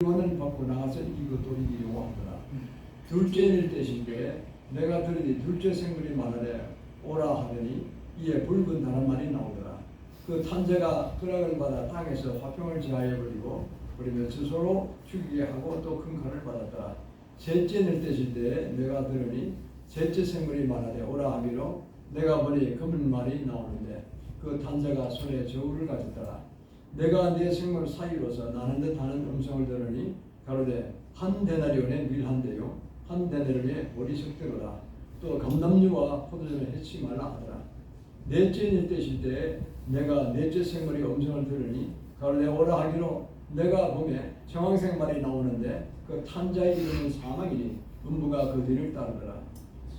물건을 받고 나가서 이것도 이기려고 하더라. 둘째 일 때신데 내가 들으니 둘째 생물이 말하되 오라 하더니 이에 붉은 다른 말이 나오더라. 그 탄자가 허락을 받아 땅에서 화평을 제하여 버리며 스스로 죽이게 하고 또 큰 칼을 받았더라. 셋째 일 때신데 내가 들으니 셋째 생물이 말하되 오라 하기로 내가 보니 검은 말이 나오는데 그 탄자가 손에 저울을 가졌더라. 내가 네 생물 사이로서 나는 듯하는 음성을 들으니 가로되 한 데나리온의 밀 한 대요 한 데나리온의 보리석대로다. 또 감람류와 포도주를 해치 말라 하더라. 넷째 일 때실 때 내가 넷째 생물의 음성을 들으니 가로되 오라 하기로 내가 보매 정황생 말이 나오는데 그 탄자의 이름은 사망이니 음부가 그 뒤를 따르더라.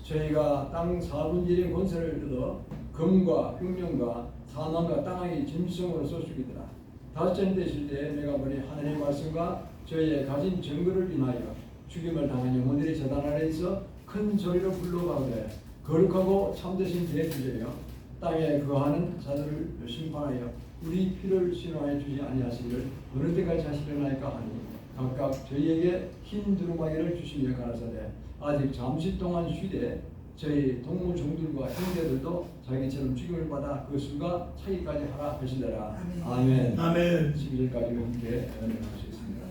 저희가 땅 4분의 1의 권세를 얻어 금과 흉령과 사망과 땅의 짐승으로서 죽이더라. 다섯째 되실 때 내가 보니 하나님의 말씀과 저희의 가진 증거를 인하여 죽임을 당한 영혼들이 제단 아래 있어 큰 소리로 불러가오되 거룩하고 참되신 대주제여 땅에 거하는 자들을 심판하여 우리 피를 신호하여 주지 아니하시기를 어느 때까지 하시려나이까 하니 각각 저희에게 흰 두루마기를 주시며 가라사대 아직 잠시 동안 쉬되 저희 동무 종들과 형제들도 자기처럼 죽임을 받아 그 수가 차기까지 하라 하시더라. 아멘. 아멘. 11절까지 함께 연행하시겠습니다.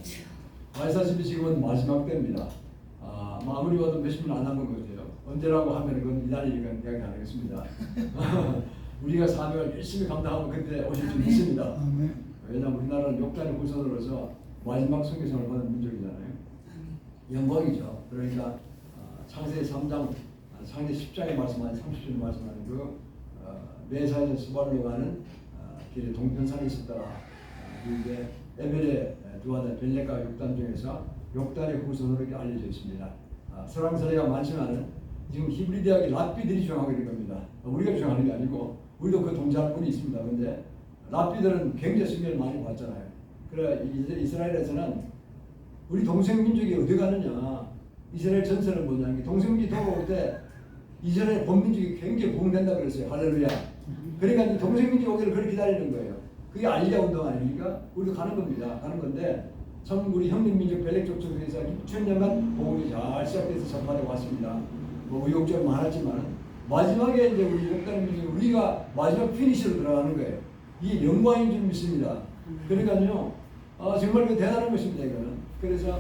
말씀하시면 지금은 마지막 때입니다. 아무리 봐도 몇십 분 안 남은 거죠. 언제라고 하면 그건 이달이니까 이야기 안 하겠습니다. 우리가 사명을 열심히 감당하면 그때 오실 줄 믿습니다. 왜냐하면 우리나라는 욕단의 후손으로서 마지막 선교사를 받은 민족이잖아요. 영광이죠. 그러니까 창세기 3장, 창세기 10장에 말씀하는 30절에 말씀하는 그 메사에서 스발로 가는 길에 동편산이 있었더라. 그런데 에벨의 두 아들 벨렉과 욕단 중에서 욕단의 후손으로 이렇게 알려져 있습니다. 서랑서리가 많지만은 지금 히브리 대학의 랍비들이 주장하고 있는 겁니다. 우리가 주장하는 게 아니고 우리도 그 동작할 분이 있습니다. 그런데 랍비들은 굉장히 승리를 많이 받잖아요. 그래 이스라엘에서는 우리 동생 민족이 어디 가느냐? 이스라엘 전설은 뭐냐? 동생 민족이 돌아올 때 이스라엘 본민족이 굉장히 부흥된다 그랬어요. 할렐루야. 그러니까 동생 민족 오기를 그렇게 기다리는 거예요. 그게 알리야 운동 아닙니까? 우리도 가는 겁니다. 가는 건데 참 우리 형님 민족 벨렉족 쪽에서 6,000년간 복음이 잘 시작돼서 전파되고 왔습니다. 뭐 의욕적으로 많았지만 마지막에 이제 우리 욕다는 민족 우리가 마지막 피니시로 들어가는 거예요. 이게 영광인 줄 믿습니다. 그러니까요, 정말 그 대단한 것입니다. 이거는. 그래서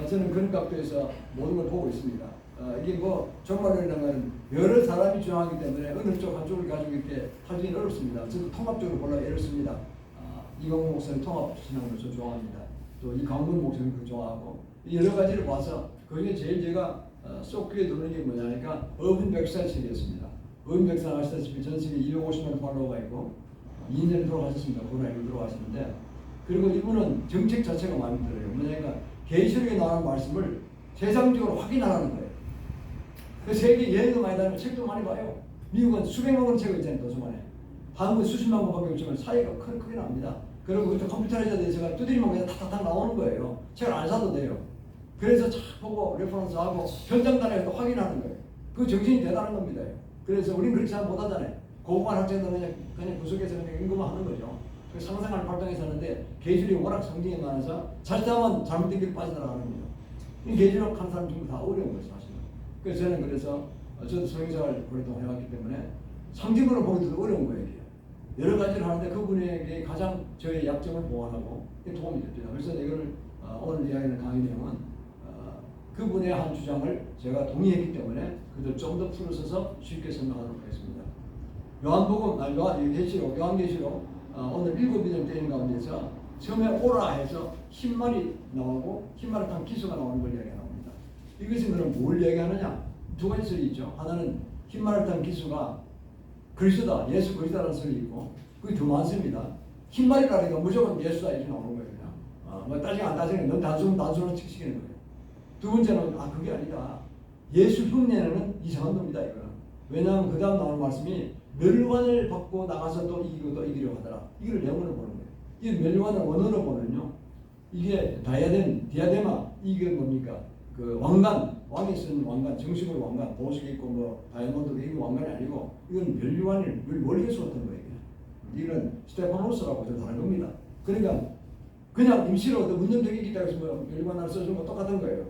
저는 그런 각도에서 모든 걸 보고 있습니다. 이게 뭐 정말로 이런 여러 사람이 주장하기 때문에 어느 쪽 한쪽을 가지고 이렇게 하기는 어렵습니다. 저도 통합적으로 보려고 애를 씁니다. 이광훈 목사님 통합신앙을 저 좋아합니다. 또 이광문 목사님 그 좋아하고 여러 가지를 봐서 그중에 제일 제가 쏙 귀에 들어오는 게 뭐냐니까 어분 백살 책이었습니다. 어분 백살 아시다시피 전 세계 250만 팔로워가 있고 2년에 돌아가셨습니다. 코로나19 들어가셨는데 그리고 이분은 정책 자체가 마음에 들어요. 뭐냐니까 계시록에 나오는 말씀을 세상적으로 확인하라는 거예요. 그 세계 여행도 많이 다니고 책도 많이 봐요. 미국은 수백만 권 책을 있잖아요. 도서관에. 한국은 수십만 권밖에 없지만 차이가 크게 납니다. 그리고 그것도 컴퓨터라이즈가 돼서 두드리면 그냥 탁탁탁 나오는 거예요. 책을 안 사도 돼요. 그래서 쫙 보고 레퍼런스하고 현장 단위에서 확인하는 거예요. 그 정신이 대단한 겁니다. 그래서 우리는 그렇게 잘 못하잖아요. 고급한 학생들은 그냥 구석에서 그냥 연구만 하는 거죠. 상상하는 활동에서 하는데 계시록이 워낙 성경에 많아서 자칫하면 잘못된 길 빠져나가는 거죠. 이 계시록 한 사람 전부 다 어려운 거죠, 사실은. 그래서 저는 저도 성경생활 오랫동안 해왔기 때문에 상징으로 보기도 어려운 거예요. 여러 가지를 하는데 그분에게 가장 저의 약점을 보완하고 도움이 됩니다. 그래서 이거를 오늘 이야기하는 강의 내용은 그분의 한 주장을 제가 동의했기 때문에 그들 좀 더 풀어서서 쉽게 설명하도록 하겠습니다. 요한계시록 오늘 7인을 떼는 가운데서 처음에 오라 해서 흰말이 나오고 흰말을 탄 기수가 나오는 걸 이야기합니다. 이것은 그럼 뭘 이야기하느냐? 두 가지 설이 있죠. 하나는 흰말을 탄 기수가 그리스도다, 예수 그리스도라는 설이 있고 그게 더 많습니다. 흰말이라니까 무조건 예수다 이렇게 나오는 거예요. 그냥. 뭐 따지고 안 따지는 넌 단순으로 치시는 거예요. 두 번째는 그게 아니다. 예수 흉내내는 이상한 놈이다 이거는. 왜냐하면 그 다음 나오는 말씀이 멸관을 받고 나가서 또 이기고 또 이기려고 하더라. 이걸 영어로 보는 거예요. 이 멸관을 원어로 보면요. 이게 디아데마 이게 뭡니까? 그 왕관, 왕이 쓰는 왕관, 정식으로 왕관, 보석이 있고 뭐 다이아몬드도 이게 왕관이 아니고 이건 멸관을 멀리서 왔던 거예요. 이건 스테파노스라고 저 다른 겁니다. 그러니까 그냥 임시로 운전병이 있다 해서 뭐 열관을 써주는 거 똑같은 거예요.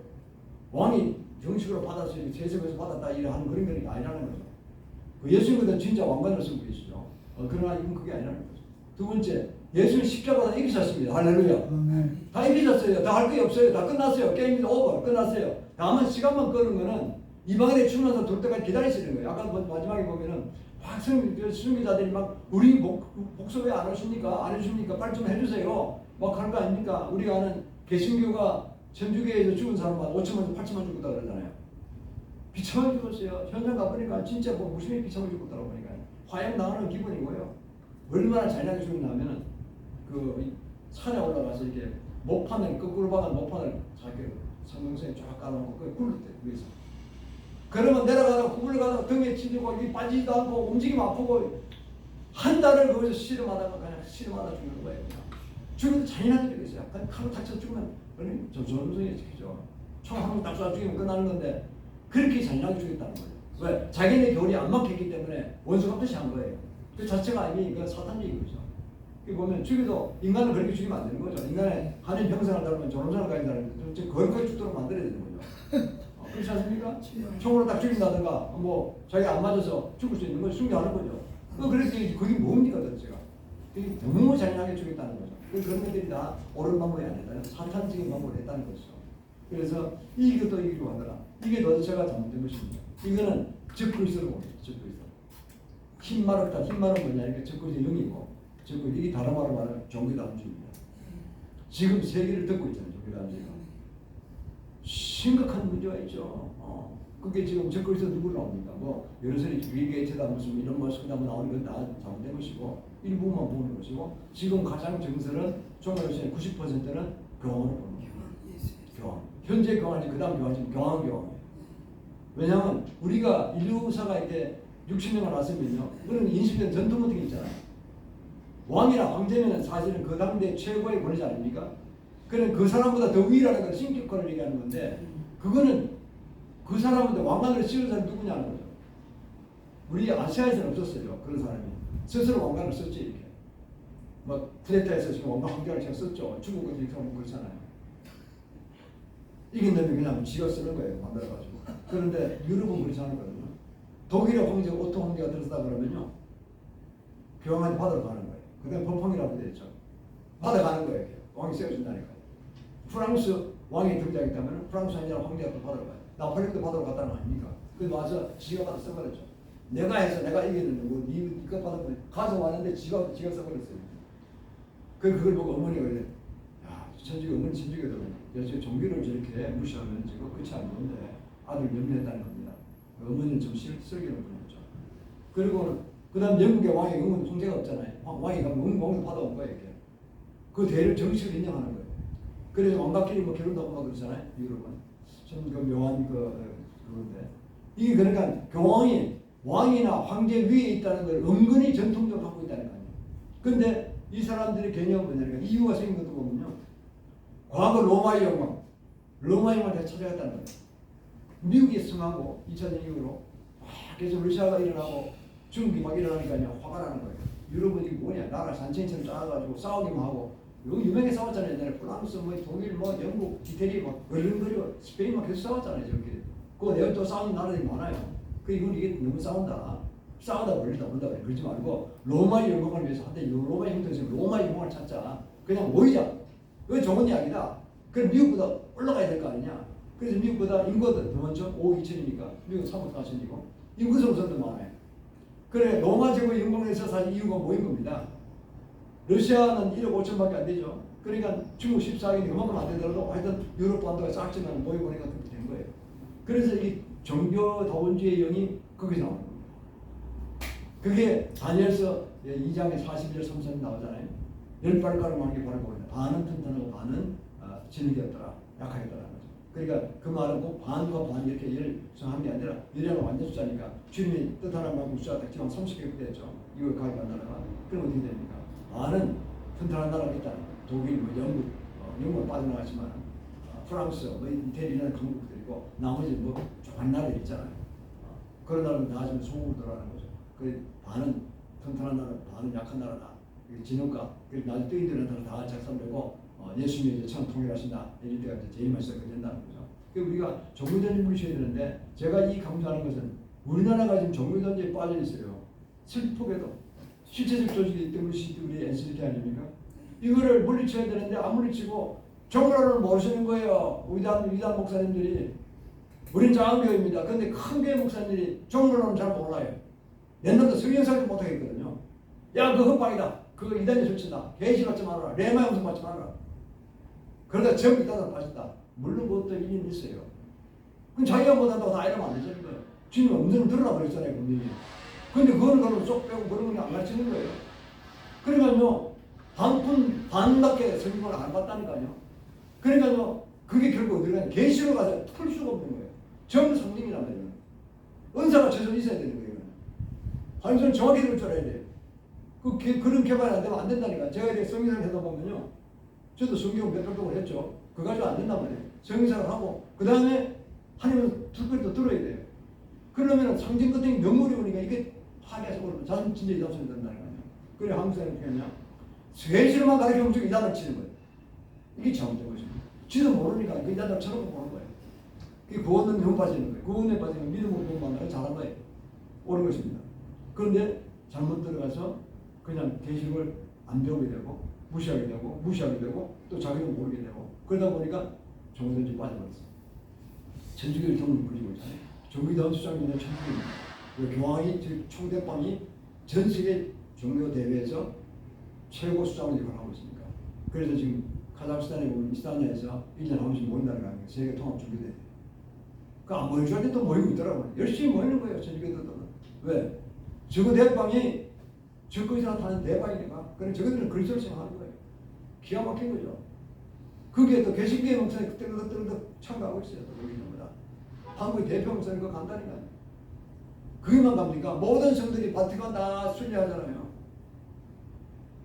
왕이 정식으로 받아서 세습에서 받았다 이래 하는 그런 게 아니라는 거죠. 그 예수님은 진짜 왕관을 쓰고 계시죠. 그러나 이건 그게 아니라는 거죠. 두 번째, 예수님 십자가가 이기셨습니다. 할렐루야. 다 이기셨어요. 다 할 게 없어요. 다 끝났어요. 게임이 오버. 끝났어요. 다만 시간만 끄는 거는 이방인의 죽면서 돌 때까지 기다리시는 거예요. 아까 마지막에 보면은 막 순교자들이 막 우리 복수 왜 안 오십니까? 안 해주십니까? 빨리 좀 해주세요. 막 하는 거 아닙니까? 우리가 아는 개신교가 천주교에서 죽은 사람만 5천만 8천만 죽었다 그러잖아요. 비참하게 죽었어요. 현장 가보니까 진짜 뭐 무심히 비참하게 죽었다고 보니까 화형 당하는 기분이고요. 얼마나 잔인하게 죽었냐면은 그 산에 올라가서 이렇게 목판을 거꾸로 박은 목판을 자기 성경선에 쫙 깔아놓고 그걸 굴릴 때 위에서. 그러면 내려가다가 구불 가다가 등에 찢고 이게 빠지지도 않고 움직이면 아프고 한 달을 거기서 씨름하다가 그냥 씨름하다 죽는 거예요. 죽어도 잔인하게 죽겠어요. 칼로 다쳐 죽으면 저 전성이 지키죠. 총 한 번 딱 쏴 죽이면 끝나는 건데 그렇게 잔인하게 죽였다는 거예요. 왜? 자기네 교리 안 막혔기 때문에 원수가 뜻이 한 거예요. 그 자체가 이미 그 사탄적인 거죠. 보면 죽여도 인간을 그렇게 죽이면 안 되는 거죠. 인간의 한인 평생을 닮으면 존엄성을 가진 사람이 거기까지 죽도록 만들어야 되는 거죠. 그렇지 않습니까? 총으로 딱 죽인다든가 뭐 자기가 안 맞아서 죽을 수 있는 걸 숨겨하는 거죠. 그래서 그게 뭡니까 도대체가? 그게 너무 잔인하게 죽였다는 거죠. 그런 것들이 다 옳은 방법이 아니다. 사탄적인 방법을 했다는 것이죠. 그래서 이것도 이기로 하더라. 이게 도대체가 잘못된 것입니다. 이거는 적그리스도로 봅니다. 적그리스도. 흰말없다. 흰말은 뭐냐? 이게 적그리스도 영이고 적그리스도 이게 다른 말로 말하면 종교다운주의입니다. 지금 세계를 듣고 있잖아요. 종교다운주의가. 심각한 문제가 있죠. 그게 지금 적그리스도 누구 나옵니까? 뭐 여러분이 빌게이츠다 무슨 이런 뭐 성당 나오는 건 다 잘못된 것이고 일부만 보는 것이고 지금 가장 정설은 종교로서의 90%는 교황을 봅니다. 교황. 현재 교황이지 그 다음 교황이지 교황이에요. 왜냐하면 우리가 인류사가 이렇게 60년을 났으면요. 그런 인식된 전통 같은 게 있잖아요. 왕이나 황제면 사실은 그 당대 최고의 권위자 아닙니까? 그는 그 사람보다 더 위라는 걸 신격화를 얘기하는 건데 그거는 그 사람보다 왕관을 씌운 사람이 누구냐는 거죠. 우리 아시아에서는 없었어요. 그런 사람이. 스스로 왕관을 썼지 이렇게. 뭐 쿠데타에서 지금 왕관 황제를 제가 썼죠. 중국은 이렇게 하면 그렇잖아요. 이긴 놈이 그냥 지가 쓰는 거예요. 만들어가지고. 그런데 유럽은 그렇지 않거든요. 독일의 황제 오토 황제가 들었다 그러면요. 교황한테 받으러 가는 거예요. 그다음에 법황이라고 되어 있죠. 받아가는 거예요. 왕이 세워준다니까요. 프랑스 왕이 등장했다면 프랑스 아니라 황제가 또 받으러 가요. 나폴레옹도 받으러 갔다는 거 아닙니까? 그래서 와서 지가 받아 써버렸죠. 내가 해서 내가 이겼는데 뭐 니가 받아서 가져왔는데 지가 써버렸어요. 그걸 보고 어머니가 그래. 야, 천주교 어머니 천주교들은 저 종교를 저렇게 무시하면 지금 끝이 안 좋은데 아들 염려했다는 겁니다. 어머니는 좀 슬기는 분이었죠. 그리고 그다음 영국의 왕이 영국은 황제가 없잖아요. 왕이 가면 왕도 받아온 거예요. 이렇게. 그 대를 정식으로 인정하는 거예요. 그래서 왕가끼리 뭐 결혼도 하고 막 그러잖아요. 유럽은. 좀 그 묘한 그건데 이게 그러니까 교황이 왕이나 황제 위에 있다는 걸 은근히 전통적으로 갖고 있다는 거예요. 근데 이 사람들의 개념은 뭐냐면 이유가 생긴 것도 보면요. 과거 로마의 영광, 로마의 영광을 찾아갔다는 거예요. 미국이 승하고 2차전 이후로 막 계속 러시아가 일어나고 중국이 막 일어나니까 화가 나는 거예요. 유럽은 이게 뭐냐? 나라 산천처럼 짜가지고 싸우기만 하고 여기 유명하게 싸웠잖아요. 옛날에 프랑스, 뭐 독일, 뭐 영국, 이태리 막 어른거리고 스페인 막 계속 싸웠잖아요. 저렇게. 그거 내가 또 싸우는 나라들이 많아요. 이건 이게 너무 싸운다. 싸우다 멀리다 온다. 그러지 말고 로마의 영광을 위해서 한때 로마의 형통에서 로마의 영광을 찾자. 그냥 모이자. 그건 좋은 이야기다. 그럼 미국보다 올라가야 될 거 아니냐. 그래서 미국보다 인구가 더 많죠. 5억 2천이니까. 미국 3억 4천이고. 인구 성선도 많아요. 그래 로마 제국의 영광에서 사실 이유가 모인 겁니다. 러시아는 1억 5천밖에 안 되죠. 그러니까 중국 14억이 그만큼 안 되더라도 하여튼 유럽 반도가 싹지만 모여보니까 그렇게 된 거예요. 그래서 이 종교 다원주의 영이 거기서 나오는 겁니다. 그게 다니엘서 2장에 41절 3절 나오잖아요. 10발가락 많은 게 바로 보인다. 반은 튼튼하고 반은 진흙이었더라. 약하였더라. 그러니까 그 말은 꼭 반과 반 이렇게 열 정한 게 아니라 열량을 완전 숫자니까 주님이 뜻하는 만큼 숫자가 딱 지금 30개 됐죠. 이걸 가져간 나라가. 그럼 어떻게 됩니까? 반은 튼튼한 나라가 있다. 독일, 뭐 영국, 영국은 빠져나갔지만 프랑스, 뭐 이태리는 강국들이고 나머지 뭐 조그만 나라들 있잖아요. 그런 나라는 나중에 소국으로 들어가는 거죠. 그 반은 튼튼한 나라, 반은 약한 나라다. 진흙가. 그래서 나중에 뜨이들은 다 작성되고 예수님이 이제 처음 통일하신다 이럴 때가 이제 제일 먼저 된다는 거죠. 우리가 종교전쟁 물리쳐야 되는데 제가 이 강조하는 것은 우리나라가 지금 종교전쟁에 빠져 있어요. 슬프게도 실체적 조직이기 때문에 우리 NCT 아닙니까? 이거를 물리쳐야 되는데 안 물리치고 종교를 모르시는 거예요. 위대한 목사님들이. 우린 작은 교회입니다. 그런데 큰 교회 목사님들이 종교론은 잘 몰라요. 옛날부터 성경사도 못하겠거든요. 야, 그거 헛방이다. 그거 이단이 설치다. 계시 받지 말아라. 레마 영성 받지 말아라. 그러다 전부 이단으로 빠졌다. 물론 그것도 일리는 있어요. 그럼 자기가 못한다고 다 이러면 안 되잖아요. 주님 음성을 들으라고 그랬잖아요. 분명히. 근데 그거는 그걸 쏙 빼고 그런 건 안 가르치는 거예요. 그러니까요. 반밖에 성경을 안 봤다니까요. 그러니까요. 그게 결국 어디로 가냐. 계시로 가서 풀 수가 없는 거예요. 전부 상징이란 말이에요. 은사가 최소 있어야 되는 거예요. 하나님은 정확히 들을 줄 알아야 돼요. 그런 개발이 안 되면 안 된다니까. 제가 이제 성경을 하다 보면요. 저도 성경 몇 병동을 했죠. 그거 가지고 안 된단 말이에요. 성경을 하고 그 다음에 하나님은 특별히 또 들어야 돼요. 그러면 상징 같은 명물이 오니까 이게 파괴해서 오르면 자신 진짜 이단성이 된다는 거예요. 그래 한국 사람이 그냥 쇠실만 가르치면 좀 이단을 치는 거예요. 이게 잘못된 것입니다. 지도 모르니까 그 이단을 쳐놓고 보는 거예요. 그게 구원은 명 빠지는 거예요. 구원에 빠지면 믿음으로 명만나를 잘한 거예요. 옳은 것입니다. 그런데 잘못 들어가서 그냥 계시를 안 배우게 되고 무시하게 되고 또 자기도 모르게 되고 그러다 보니까 종교전쟁에 빠져버렸어요. 천주교를 통을 그리고 있잖아요. 종교다운 주장이나 천주교입니다. 교황이 총대빵이 전 세계 종교 대회에서 최고 수장을 이끌어가고 있습니까? 그래서 지금 카자흐스탄에 보면 이스타니아에서 1년에 한 번씩 모인다는 거 아닙니까? 세계 통합 종교대회. 안 모여줄 때 또 모이고 있더라고요. 열심히 모이는 거예요. 천주교들은. 왜? 저거 대빵이 적그리스도 타는 대빵이니까. 그럼 저것들은 그리스도를 생각하는 거예요. 기가 막힌 거죠. 그게 또 개신교의 목사님 그때 참가하고 있어요. 여기는보다 한국의 대표 목사님 그거 간다니까요. 그게만 갑니까? 모든 성들이 바티칸 다 순례하잖아요.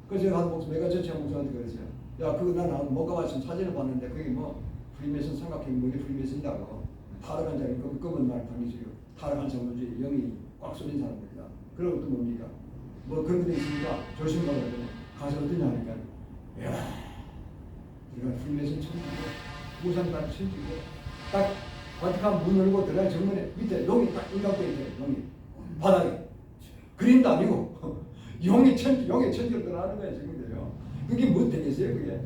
그래서 제가 한 목사, 메가처치 목사한테 그랬어요. 야, 그거 나는 못 가봤지만 사진을 봤는데 그게 뭐 프리메이슨 삼각형 뭐 이게 프리메이슨이라고 타락한 자기 검은 말 당기시고 타락한 자문주의 영이 꽉 쏠린 사람들이다. 그런 것도 뭡니까? 뭐 그런 게 있으니까 조심하라고 가서 어떠냐 하니까 야, 우리가 프리메이슨 천지고 우상단 천지고 딱 바티칸 문 열고 들어가는 정문에 밑에 용이 딱 인각돼 있어요. 용이 바닥에 그림도 아니고 용의 천지로 들어가는 거예요. 지금도요. 그게 뭐 되겠어요? 그게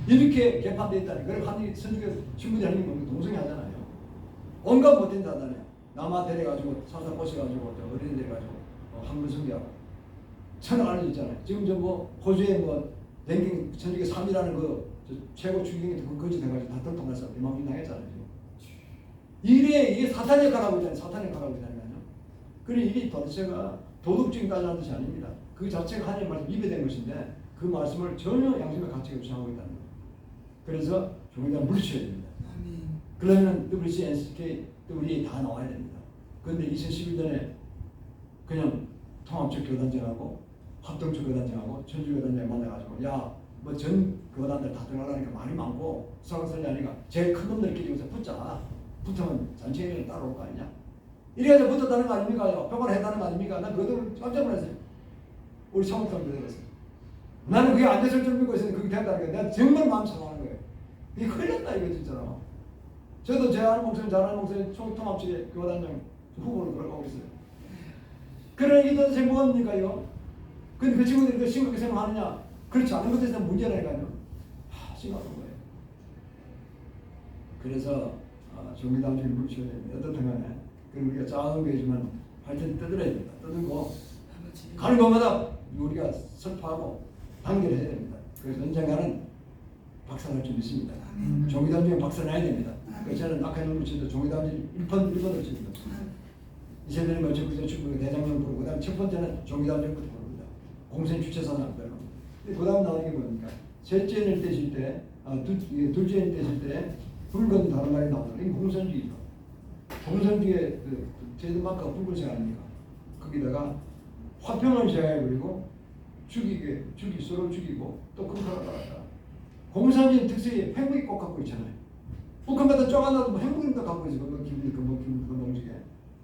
이렇게 개판돼 있다니. 그래 한 선주교 친구들이 하는 게 동성이 하잖아요. 온갖 못된 자잖아요. 남아 데려가지고 사사 꼬셔가지고 어린이 데려가지고 한문 성교하고 천을 알려줬잖아요. 지금 저 뭐 호주에 뭐 랭킹 천주교 3위라는 그 최고 추기경이 그 거짓 해가지고 다 돌통해서 이만큼 당했잖아요. 이게 사탄 역할을 하고 있잖아요. 사탄 역할을 하고 있다니까요. 그래 이게 도대체가 도덕적인 까지라는 뜻이 아닙니다. 그 자체가 하나님의 말씀 입에 된 것인데 그 말씀을 전혀 양심의 가치가 없이 하고 있다는 거예요. 그래서 종교가 물리쳐야 됩니다. 그러면 WC, NCK, 우리 다 나와야 됩니다. 그런데 2011년에 그냥 통합적 교단장하고 합동적 교단장하고 천주교단장 만나가지고 야, 뭐 전 교단들 다 들어가라니까 말이 많고 설렁설렁하니까 제일 큰 놈들끼리 여기서 붙자. 붙으면 전체를 따라올 거 아니냐? 이래서 붙었다는 거 아닙니까? 평가를 했다는 거 아닙니까? 난 그것도 깜짝 놀랐어요. 우리 사무장도 들었어요. 나는 그게 안 됐을 줄 믿고 있었는데 그게 된다는 거예요. 내가 정말 마음 상하는 거예요. 이게 큰일 났다 이거 진짜로. 저도 제 아는 목사님, 잘 아는 목사님 총통합측의 교단장 후보로 들어가고 있어요. 그런 얘기 도대체 뭐합니까 이거? 근데 그 친구들이 그 심각하게 생각하느냐? 그렇지 않은 것에 대해서 문제라니까요. 심각한 거예요. 그래서 종교단체를 물리쳐야 됩니다. 어떻든 간에. 그리고 우리가 작은 거지만 하여튼 떠들어야 됩니다. 떠들고 가는 것마다 우리가 설파하고 단결해야 됩니다. 그래서 언젠가는 박살날 줄 믿습니다. 종교단체는 박살나야 됩니다. 그래서 저는 아까 물리쳐도 종교단체 1번을 칩니다. 이세대는 먼저 그저 축구 대장령 부르고 그다음 첫 번째는 종교단체부터 부릅니다. 공생 주체사는 안 되고. 그 다음 나오는 게 뭡니까? 셋째를 떼실 때, 둘째를 떼실 때 붉은 다른 말이 나오는 게 공산주의죠. 공산주의의 그 제드마크가 붉은색 아닙니까? 거기다가 화평을 제하해버리고 서로 죽이고 또 큰칼을 깔았다. 공산주의 특성이 핵무기 꼭 갖고 있잖아요. 북한마다 쪼가나도 뭐 핵무기도 갖고 있어요. 건방지게.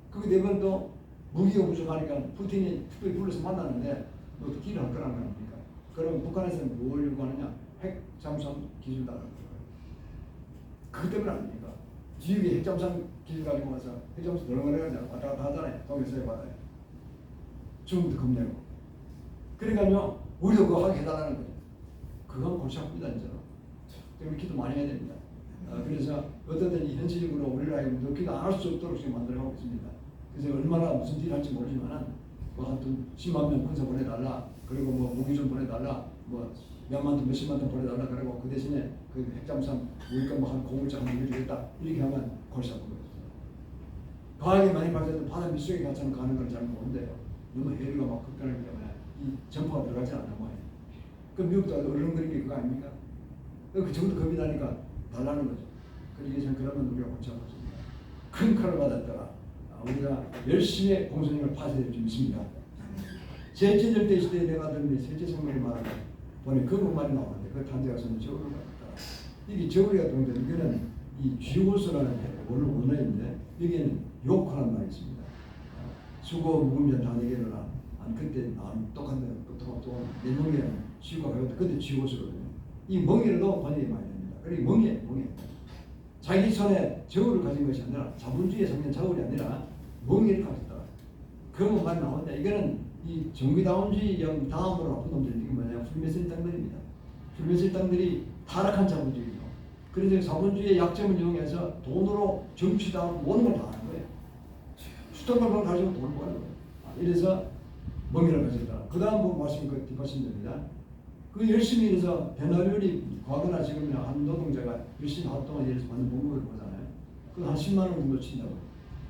그게 되면 또 무기가 부족하니까 푸틴이 특별히 불러서 만나는데 너 길을 할 거라는 거 아닙니까? 그럼 북한에서는 뭘 요구하느냐? 핵 잠수함 기술 달라는 거예요. 그것 때문 아닙니까? 지역에 핵 잠수함 기술 가지고 와서 핵 잠수함 들어가려고 왔다 갔다 하잖아요. 동해서해 바다에. 중국도 겁내고. 그러니까요, 우리도 그거 하게 해달라는 거죠. 그건 골치 아픕니다, 진짜로. 우리 기도 많이 해야 됩니다. 그래서 어떻든 현실적으로 우리나라에 기도 안 할 수 없도록 지금 만들어가고 있습니다. 그래서 얼마나 무슨 일을 할지 모르지만 뭐한 10만 명 군사 보내달라, 그리고 뭐 무기 좀 보내달라, 뭐 몇만 톤 몇십만 톤 보내달라, 그리고 그 대신에 그 핵잠수함 우리가 뭐한 공물자 한 해주겠다, 이렇게 하면 골치 아픈 거죠. 과학이 많이 발전해도 바다 밑속에 가서는 가는 건 잘 모르는데요. 너무 해류가 막 급변하기 때문에 이 전파가 들어가지 않는 거예요. 그럼 미국도 어른거리는 게 그거 아닙니까? 그 정도 겁이 나니까 달라는 거죠. 그러니까 그러면 우리가 골치 아프습니다. 큰 칼을 받았다가 우리가 열심히 공손님을 파쇄될 줄 믿습니다. 제7절대 시대에 내가 들으니 셋째 성경을 말하고 보니 그 말이 나오는데 그 단제가서는 저울을 받았다. 이게 저울이가 동전, 이거는 이 쥐고스라는 원래 원어인데 여기에는 욕하는 말이 있습니다. 수고 묵으면 다 내게로라. 그때 똑같네. 내 멍이라는 쥐고가 그때 쥐고스거든요. 이 멍이라도 번역이 많이 됩니다. 그리고 멍이 자기 손에 저울을 가진 것이 아니라 자본주의의 성경 저울이 아니라 멍이를 가졌다. 그런 말이 나오는데 이거는 이 정의다운주의 다음으로 나쁜 놈들이 이게 뭐냐, 불매실당들입니다. 불매실당들이 타락한 자본주의죠. 그래서 자본주의의 약점을 이용해서 돈으로 정치다 모든 걸 다 하는 거예요. 수단을 가지고 돈을 버는 거예요. 이래서 멍이를 가졌다. 그 다음 말씀 그 뒷받침됩니다. 그 열심히 일해서 배나별이 과거나 지금이나 한 노동자가 열심히 활동한 일에서 받는 봉급을 보잖아요. 그 한 10만 원 정도 친다고.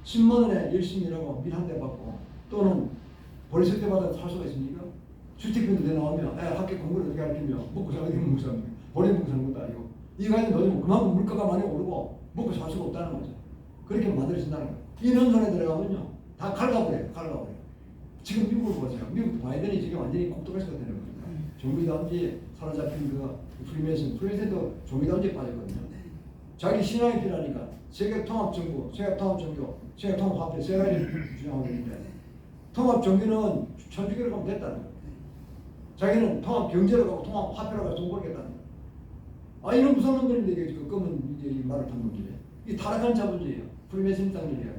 10만 원에 열심히 일하고 밀 한 대 받고 또는 버리실 때 받아 살 수가 있습니까? 주택비도 내 나오면 학교 공부를 어떻게 가르치며 먹고 살게 되면 무슨 버리 먹고 사는 것도 아니고 이거 가지고 너는 그만큼 물가가 많이 오르고 먹고 살 수가 없다는 거죠. 그렇게 만들어진다는 거예요. 이 논선에 들어가면요 다 갈가버려요. 지금 미국을 보세요. 미국 바이든이 지금 완전히 꼭두가시가 되는 겁니다. 종교다운지에 사로잡힌 그 프리메이슨도 종교다운지에 빠졌거든요. 자기 신앙이 필요하니까 세계통합정부, 세계통합종교, 세계통합화폐 세 가지를 주장하고 있는데 통합종교는 천주교로 가면 됐다는 거예요. 자기는 통합경제로 가고 통합화폐로 가서 돈 벌겠다는 거예요. 이런 무서운 놈들인데 이게 지금 검은 이제 이 말을 탄 놈들이에요. 이 타락한 자본주의예요. 프리메이슨 땅들이에요.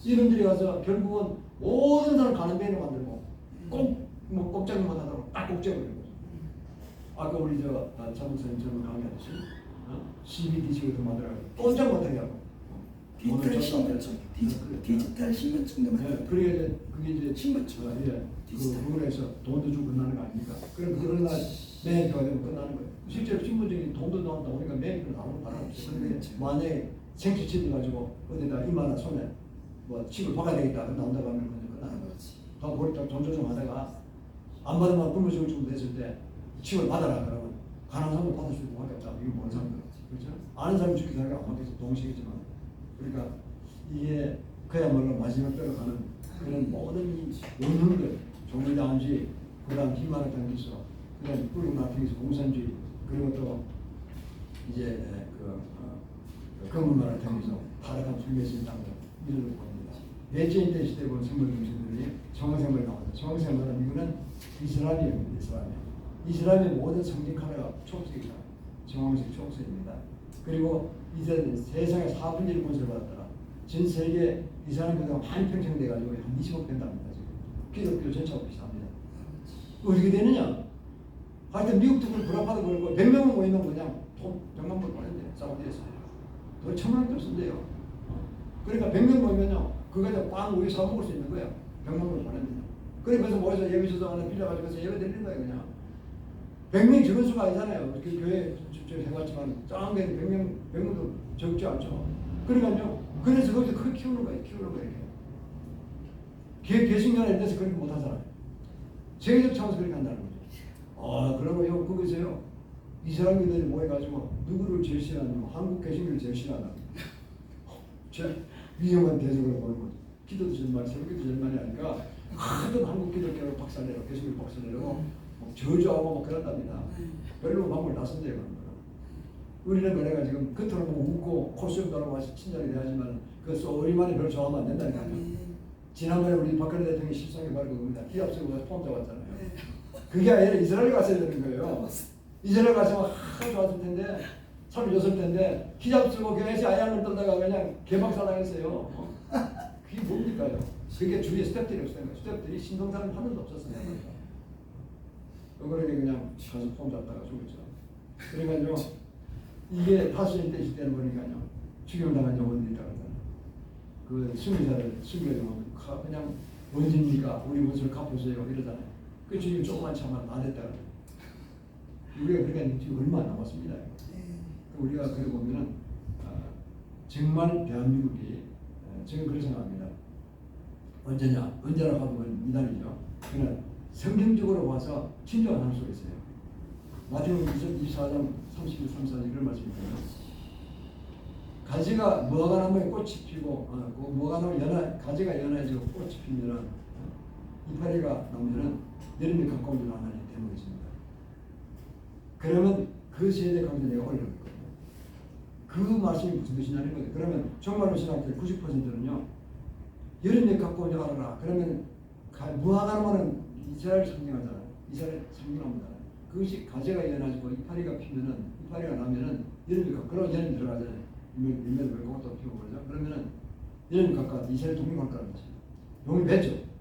이놈들이 가서 결국은 모든 사람 가는 데를 만들고 뭐 꼼짝이만 하다가 딱 꼭재버리는 거죠. 아까 우리 자문사님 저는 강의하듯이 CBDC부터 만들어가지고 꼼짝 못하게 하고 디지털 신분증도 만들고 그게 이제 신분증 그 부분에서 돈도 주고 끝나는 거 아닙니까? 그런 날 매입가 되면 끝나는 거예요. 실제로 신분증이 돈도 나오니까 매입으로 나오는 바람 없어요. 그런데 만약에 생체칩을 가지고 어디다 이만한 손에 뭐 칩을 박아야 되겠다 나온다고 하면 끝나는 거지. 더 버리다 돈 조정하다가 안 받으면 굶어죽을 정도 됐을 때 칩을 받아라 그러면 가난한 사람도 받을 수 있고 하겠다. 이거 모르는 사람들 그렇죠? 아는 사람이 죽기 전에 안 받겠어. 동시겠지만 그러니까 이게 그야말로 마지막 때로 가는 그런 모든 원론들 종교다운주의, 그다음 희망을 기소, 그다음 꿀나핑에서 공산주의, 그리고 또 이제 검은말을 통해서 타락한 불매신 땅을 이루는 겁니다. 넷째 시대 본 생물 정신들이 정황생물이 나온다. 정황생물은 이거는 이슬람이에요. 이슬람의 모든 성직 하나가 초록색이다. 정황색 초록색입니다. 그리고 이제 세상에 4분의 1권세를 받았더라. 전 세계 이슬람 교도가 한평생 돼가지고 한 20억 된답니다. 지금 기독교 전체하고 비슷합니다. 어떻게 되느냐? 하여튼 미국도 그걸 불합하도 그렇고 100명은 모이면 그냥 돈 100만 불 보낸대요. 사우디에서. 돈 1000만 원도 쓴대요. 그러니까 100명 모이면요. 그거 가지고 빵 우리 사 먹을 수 있는 거예요. 100만 불 보낸대요. 그래서 모여서 예배 조정 하나 빌려가지고 예배 드리는 거예요. 그냥. 100명이 적은 수가 아니잖아요. 교회 해봤지만 짱 되는 100명도 적지 않죠. 그러니까요. 그래서 거기서 크게 키우는 거예요. 개신교나 이런 데서 그렇게 못한 사람. 세계적 차원에서 그렇게 한다는 거죠. 그러면 거기서요. 이슬람교들이 모여가지고 누구를 제일 싫어하냐면 한국 개신교를 제일 싫어한다. 위험한 대적으로 보는 거죠. 기도도 제일 많이, 새벽기도 제일 많이 하니까 하여튼 한국 기독교를 박살내고 개신교를 박살내고 저주하고 막 그런답니다. 별로 방법을 나선대요. 우리는 그래가 지금 겉으로 보고 웃고 코스염 달고 친절히 대하지만 그 소리만이 별로 좋아하면 안 된다니까요. 지난번에 우리 박근혜 대통령이 13개 바르고 겁니다. 기합 쓰고 폼 잡았잖아요. 그게 아니라 이스라엘 갔어야 되는 거예요. 이스라엘 갔으면 좋았을 텐데 36텐데 히잡 쓰고 교회에서 아양을 떨다가 그냥 개박살당했어요. 그게 뭡니까요? 그게 주위에 스태프들이 없어요. 스태프들이 신동사는 한 명도 없었어요. 그러니 그냥 가서 폼 잡다가 죽었죠. 그러니까요 이게 다수인 때 시대는 보니까요 죽임을 당한 영혼들이 있다고 하잖아요. 그 승리자를 승리하면 그냥 언제입니까? 우리 원수를 갚으세요 이러잖아요. 그 주님 조금만 참아 다 됐다. 우리가 그러니까 지금 얼마 안 남았습니다. 우리가 그래 보면은 정말 대한민국이 저는 그렇게 생각합니다. 언제라고 하면 이단이죠. 그러나 성경적으로 봐서 진정한 하나님 속에 있어요. 마태복음 24장 31, 34절 이런 말씀입니다. 가지가 무화과나무에 꽃이 피고 그 무화과나무 가지가 연해지고 꽃이 피면은 이파리가 나오면은 여름이 가까운 줄 아나니 대목이십니다. 그러면 그 세대 가운데 내가 올려놓을 거예요. 그 말씀이 무슨 뜻이냐는 거예요. 그러면 정말로 신학들 90%는요 여름이 가까운 줄 알아라. 그러면 무화과나무는 이스라엘 상징하잖아요. 이스라엘 상징합니다. 그것이 가지가 연해지고 이파리가 피면은 이파리가 나면은 여름이 가까운 여름이 들어가잖아요. 일면을 맺고 또 피고 그러죠. 그러면은 여름이 가까운 이스라엘 독립할 거라는 거죠. 독립했죠.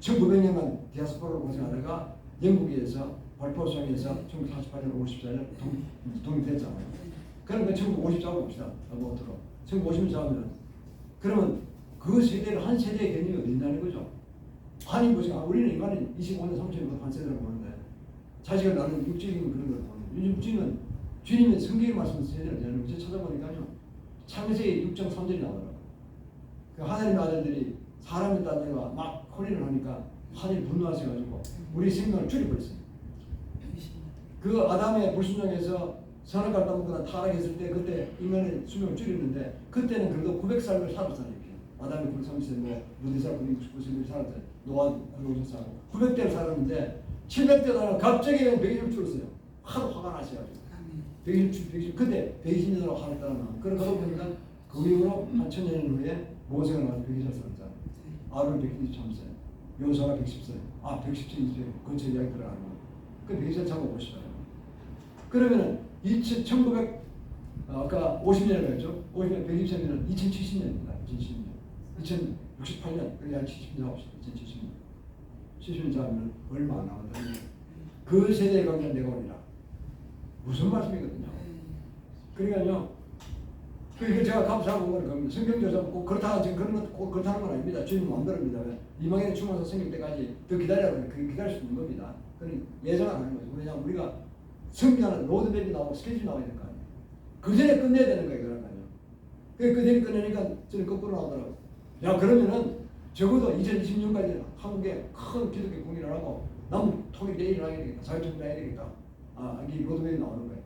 1900년간 디아스포라로 고생하다가 영국에서 발포성에서 1948년 54년 독립했잖아요. 그러면 1954로 봅시다. 아무것도 1954면 그러면 그 세대를 한 세대의 개념이 어디 있냐는 거죠. 한인 보세요. 우리는 인간은 25년 30년 한 세대라고 보는데 자식을 낳는 육적인 그런 걸 보는데 육적은 주님의 성경의 말씀 세대를 되는 거죠. 찾아보니까요. 창세기 6.3절이 나오더라고요. 그 하나님의 아들들이 사람의 딸들과 막 혼인을 하니까 하나님 분노하셔가지고 우리 생명을 줄여버렸어요. 그 아담의 불순종에서 선악과를 따먹거나 타락했을 때 그때 인간의 수명을 줄였는데 그때는 그래도 900살을 살았잖아요. 아담이 930세, 무디사 999세를 살았잖아요. 노아 950살, 900대를 살았는데 700대다가 갑자기 120을 줄었어요. 하도 화가 나셔가지고 120, 그때 120년으로 하나 따라나. 그러다 보니까 그 이후로 한 1000년 후에 모세가 나와서 120살 살았잖아요. 아론 123세, 요사가 110세, 117세 근처 이야기 들어가는 거예요. 그 120살 잡아보시죠. 그러면은 1900 아까 50년이라고 했죠. 50년 120년은 2070년입니다. 2070년. 2068년 그냥 70년 합시다. 2070년. 70년 잡으면 얼마 안 남았다. 그 세대에 관계한 내가 오리라. 무슨 말씀이거든요. 그러니까요. 그러니까 제가 감사하고 온 겁니다. 성경조사 꼭 그렇다 지금 그런 것 꼭 그렇다는 건 아닙니다. 주님 마음대로입니다. 이방인의 충만서 생길 때까지 더 기다려라. 그 기다릴 수 있는 겁니다. 그건 예정하는 거죠. 왜냐하면 우리가 성경은 로드맵이 나오고 스케줄이 나와야 될 거 아니에요. 그 전에 끝내야 되는 거예요. 그러니까요. 그 전에 끝내니까 저는 거꾸로 나오더라고요. 야 그러면은 적어도 2020년까지 한국에 큰 기독교 공인을 하고 남은 통일 내일 해야 되겠다. 자유통일 해야 되겠다. 이 로드맵이 나오는 거예요.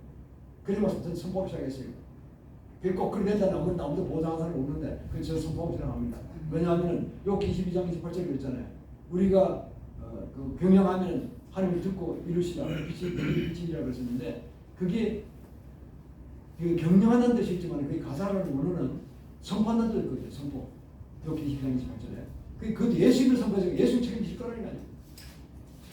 그러면서 전 선포하기 시작했어요. 그게 꼭 그렇게 된다는 아무도 보장하는 사람이 없는데 그래서 저 선포하기 시작합니다. 왜냐하면 여기 22장 28절에 그랬잖아요. 우리가 그 경영하면 하나님을 듣고 이루시다. 빛이라고 그랬었는데 그게 그 경영한다는 뜻이 있지만 그게 가사를 원어는 선포한다는 뜻이거든요. 선포. 여기 22장 28절에. 그것도 예수님을 선포해서 예수 책임질 거라니까요.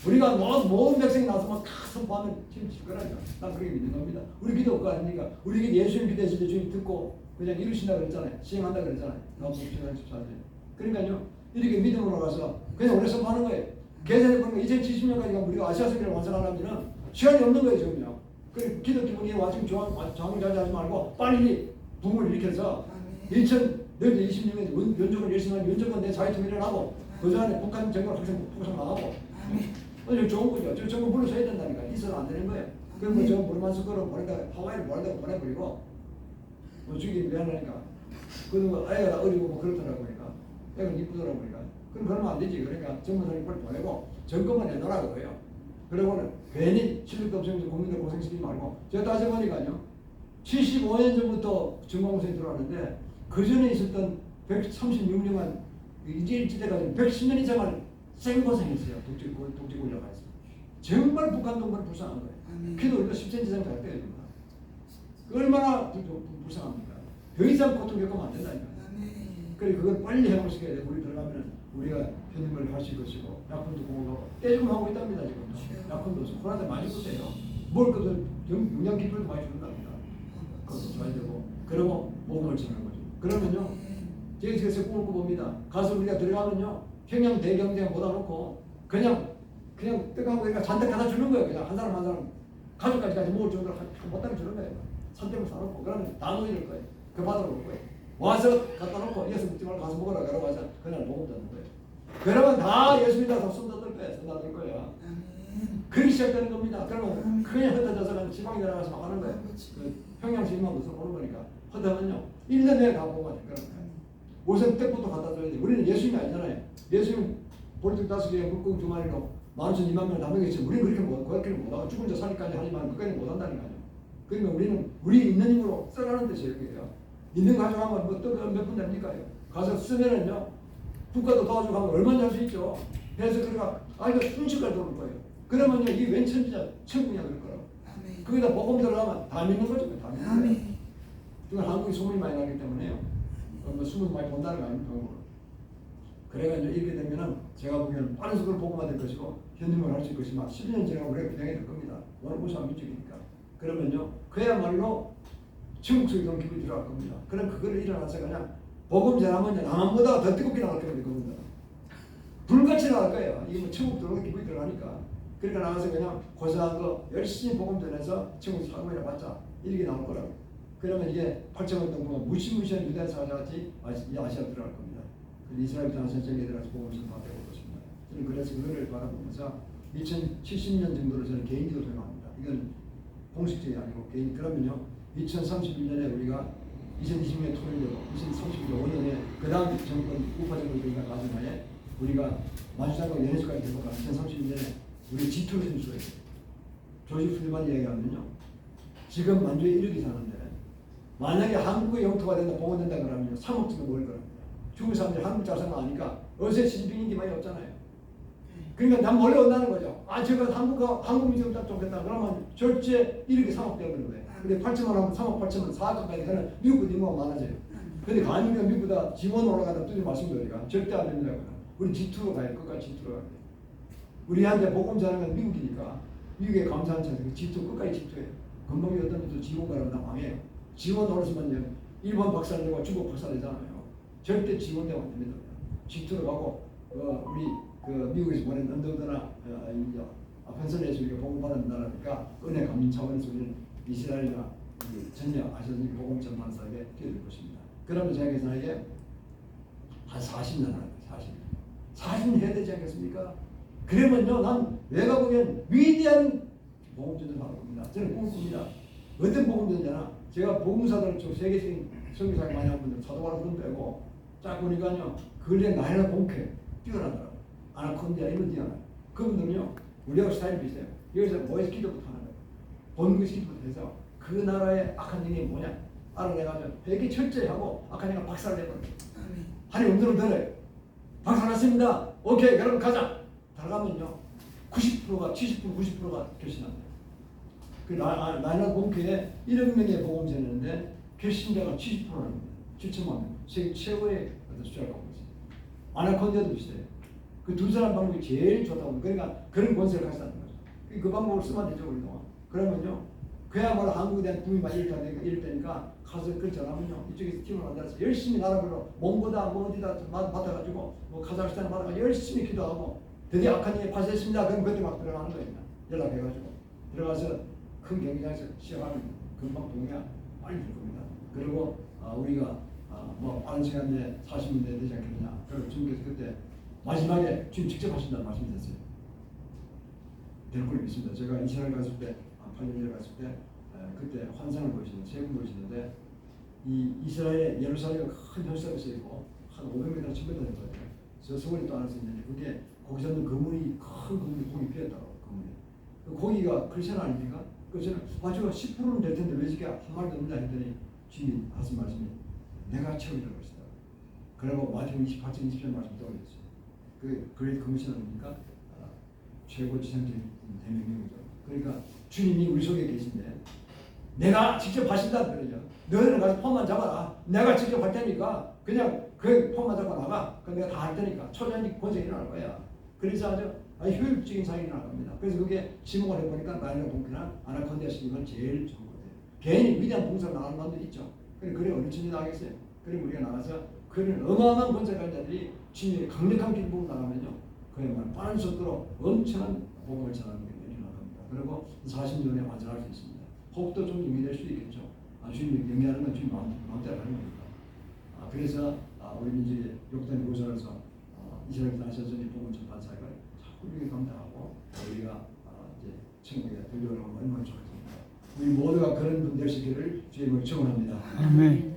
우리가 모든 백성이 나서 막 다 선포하면 책임질 거라니까. 난 그렇게 믿는 겁니다. 우리 기도 그거 아닙니까? 우리 예수님 기도했을 때 주님 듣고 그냥 이루신다 그랬잖아요. 시행한다 그랬잖아요. 나오고 14절. 그러니까요. 이렇게 믿음으로 가서 그냥 우리 선포하는 거예요. 계산해 보면 2070년까지 우리가 아시아 세계를 완성하려면 시간이 없는 거예요, 지금요. 그 기독교분이 와지금 자문자지하지 말고 빨리 붐을 일으켜서 2020년에 연정을 열심히 하면 연정은 내 자유통일을 하고 그 전에 북한 정권 폭성하고 좋은 거죠. 저 정권 불러서야 된다니까. 있어도 안 되는 거예요. 그럼 저 물만 섞어로 보내다가 하와이를 보내버리고 죽이기 미안하니까 그 아이가 다 어리고 뭐 그렇더라고 보니까 애가 이쁘더라고 보니까 그럼 그러면 안 되지. 그러니까 정부사님 빨리 보내고 정권만 내놓으라고 해요. 그러고는 괜히 실력도 없으면서 국민들 고생시키지 말고 제가 따져보니까요 75년 전부터 정권고생이 들어왔는데 그 전에 있었던 136년간 이제까지 110년 이상을 생고생했어요. 독재 권력가 있어요. 정말 북한 동포는 불쌍한 거예요. 그래도 우리가 10cm 이상 갈 때가 됩니다. 얼마나 불쌍합니까? 더 이상 고통 겪으면 안 된다니까. 그래 그걸 빨리 해보시게 돼. 우리 들어가면 우리가 편입을 할 수 있을 것이고 약품도 공급하고 떼주고 하고 있답니다. 지금 약품도 코로나 때 많이 붙어요. 뭘 것도 영양 기술도 많이 준답니다. 그것도 줘야 되고 그러고 목을 치는 거죠. 그러면요 제가 꿈을 꿔봅니다. 가서 우리가 들어가면요 평양 대경제에 보다 놓고 그냥 뜨거운 거니까 잔뜩 갖다 주는 거예요. 그냥 한 사람 가족까지 먹을 정도로 한 보따리 주는 거예요. 선택을 사놓고 그러면 다 놓일 거예요. 그 받으러 올 거예요. 와서 갖다 놓고 이어서 먹지 말고 가서 먹으라 그러고 와서 그날 먹으면 되는 거예요. 그러면 다 예수 믿어서 손 닫을 거예요. 손 닫을 거예요. 그렇게 시작되는 겁니다. 그러면 그냥 흩어져서 그냥 지방에 들어가서 막 하는 거예요. 그 평양시만 무슨 오는 거니까 흩어지면요 1년 내에 다 보고 가요. 그런 거예요. 우선 떡부터 갖다 줘야 돼요. 우리는 예수님이 아니잖아요. 예수님 볼트 5개에 물고기 2마리로 11,000, 20,000명 다 먹였지. 우리는 그렇게 못하고 죽은 자 살리까지 하지만 그까지 못한다니까요. 그러니까 우리는 우리 있는 힘으로 써가는 데서 여기에요. 있는 거 가져가면 뭐 떡 몇 분 됩니까요? 가서 쓰면은요 국가도 도와주고 하면 얼마나 할 수 있죠. 그래서 그래가 이거 순식간에 도는 거예요. 그러면요 이 웬 천지냐 천국이냐 그럴 거라고. 거기다 복음 들어가면 다 믿는 거죠. 다 믿는 거예요. 그건 한국이 소문이 많이 나기 때문에요. 뭐 수능 많이 본다는 거 아닙니까? 그래가지고 이렇게 되면은 제가 보기에는 빠른 속도로 복음화될 것이고 현임을 할 수 있을 것이고 12년 지나고 우리가 분양이 될 겁니다. 워낙 무수한 민족이니까. 그러면요 그야말로 천국 속에 좀 기분이 들어갈 겁니다. 그럼 그거를 일어나서 그냥 복음 전하면 남한보다 더 뜨겁게 나갈 겁니다. 불같이 나갈 거예요. 이게 뭐 천국 들어오는 기분이 들어가니까. 그러니까 나가서 그냥 고생한 거 열심히 복음 전해서 천국 사금이나 받자 이렇게 나올 거라고. 그러면 이게 8,000원 동안 무시무시한 유대 사자같이 아시아 들어갈 겁니다. 이스라엘 전선생에 들어가서 복음을 전파되고 그렇습니다. 저는 그래서 그거를 바라보면서 2070년 정도로 저는 개인적으로 생각합니다. 이건 공식적이 아니고 개인. 그러면요 2031년에 우리가 2020년에 통일되고 2030년 5년에 그 다음 정권 우파 정권이 가정하에 우리가 마주장과 연회수까지 되고 2031년에 우리 G2를 생수가 있어요. 조지 풀리만 이야기하면요 지금 만주에 1억이 사는데 만약에 한국의 영토가 된다 보호된다 그러면 3억 정도 모일 거랍니다. 중국 사람들이 한국 잘 생각하니까 어제 시진핑 인기 많이 없잖아요. 그러니까 난 몰래 온다는 거죠. 제가 한국 민족 딱 좋겠다. 그러면 절제 1억이 3억 되어버리는 거예요. 근데 8천만 하면 3억 8천만 4억 가까이 되면 미국보다 인구가 많아져요. 근데 가니까 미국보다 지원 올라간다 뚜지 말씀드리니까 절대 안 됩니다. 우리 G2로 가요. 끝까지 G2로 가요. 우리한테 복음 전하는 건 미국이니까 미국에 감사한 척 G2 끝까지 G2예요. 금방 어떤 것도 지원 가면 다 망해요. 지원 오르시면요 일본 박살내고 중국 박살내잖아요. 절대 지원되면 안 됩니다. G2로 가고 우리 그 미국에서 보낸 언더드나 펜실베니아에서 우리가 복음받은 나라니까 은혜 감림 차원에서 우리는 이스라엘이나 전혀 아시아적인 복음 전만 사에게 뛰어들 것입니다. 그러면 제가 계산하기에 한 40년 합니다. 40년 해야 되지 않겠습니까? 그러면요 난 내가 보기엔 위대한 복음 전쟁을 하는 겁니다. 저는 꿈을 꿉니다. 어떤 복음 전쟁이나 제가 복음사들 쪽 세계적인 선교사를 많이 한 분들 사도관을 돈 빼고 딱 보니까요 근래 나이나 본캐 뛰어나더라고요. 아나콘디아 이런 뛰어나요. 그분들은요 우리하고 스타일이 비슷해요. 여기서 모여서 기도부터 하는 거예요. 본국에서 기도부터 해서 그 나라의 악한 영이 뭐냐 알아내가지고 되게 철저히 하고 악한 영이 박살을 내버려요. 하나님 음성을 들어요. 박살났습니다. 오케이 그럼 가자. 들어가면요 90%가 70% 90%가 결신합니다. 그 나이나 본캐에 1억 명의 복음 전했는데 결신자가 70%라는 겁니다. 7천만 명. 세계 최고의 숫자를 갖고 있어요. 아나콘디아도 비슷해요. 그 두 사람 방법이 제일 좋다고. 그러니까 그런 권세를 가졌다는 거죠. 그 방법을 쓰면 되죠, 우리도. 그러면요, 그야말로 한국에 대한 붐이 많이 이럴 때니까 가서 그걸 전하면요, 이쪽에서 팀을 만들어서 열심히 나라별로 몽고다, 뭐 어디다 맡아가지고, 뭐 카자흐스탄 맡아가지고 열심히 기도하고, 드디어 악한 일이 발생했습니다. 그럼 그때 막 들어가는 거예요. 연락해가지고. 들어가서 큰 경기장에서 시작하면 금방 동의가 빨리 될 겁니다. 그리고 우리가 뭐 빠른 시간 내에 40년 내에 되지 않겠느냐. 그리고 주님께서 그때 마지막에 주님 직접 하신다는 말씀이 됐어요. 될 걸 믿습니다. 제가 이스라엘 갔을 때, 8년 전에 갔을 때 그때 환상을 보이시는데 세금 보이시는데 이 이스라엘의 예루살렘 큰 혈사가 있고 한 500m, 1000m 정도 돼요. 저 서울이 또 하나 있는데 그게 거기서 있는 건물이 큰 건물이 공이 피었다고 건물이. 그 고기가 크리스천 아닙니까? 그래서 저거 10%는 될 텐데 왜 저게 한 마리도 없냐 했더니 주님이 하신 말씀이 내가 채우리라고 하시다. 그리고 마태복음 28장 20절 말씀 떠올렸어요. 그 그레이트 커미셔너니까 최고 지상적인 대명령이죠. 그러니까 주님이 우리 속에 계신데 내가 직접 하신다 그러죠. 너희는 가서 폰만 잡아라. 내가 직접 할 테니까 그냥 그 폰만 잡아 나가. 그럼 내가 다 할 테니까 초전직 권세가 일어날 거야. 그래서 아주 효율적인 사역이 나갑니다. 그래서 그게 지목을 해보니까 마이너 봉사나 아나콘디아 시기가 제일 좋은 거예요. 개인이 위대한 봉사를 나가는 사람도 있죠. 그래 어느 쯤이 나가겠어요. 그래 우리가 나가서 그런 어마어마한 권세관자들이 주님의 강력한 기쁨으로 나가면요. 그야말로 빠른 속도로 엄청난 복음을 전하는 게 일어납니다. 그리고 40년에 완전할 수 있습니다. 혹도 좀 용이될 수도 있겠죠. 주님이 영위하는 건 주님 마음대로 하는 거니까. 그래서 우리 민족의 욕된 고전에서 이스라엘 나셔서 복음 전파 사역을 자꾸 우리가 감당하고 우리가 이제 천국에 들려오는 건 얼마나 좋겠습니까. 우리 모두가 그런 분들 되시기를 주님을 축원합니다. 아멘.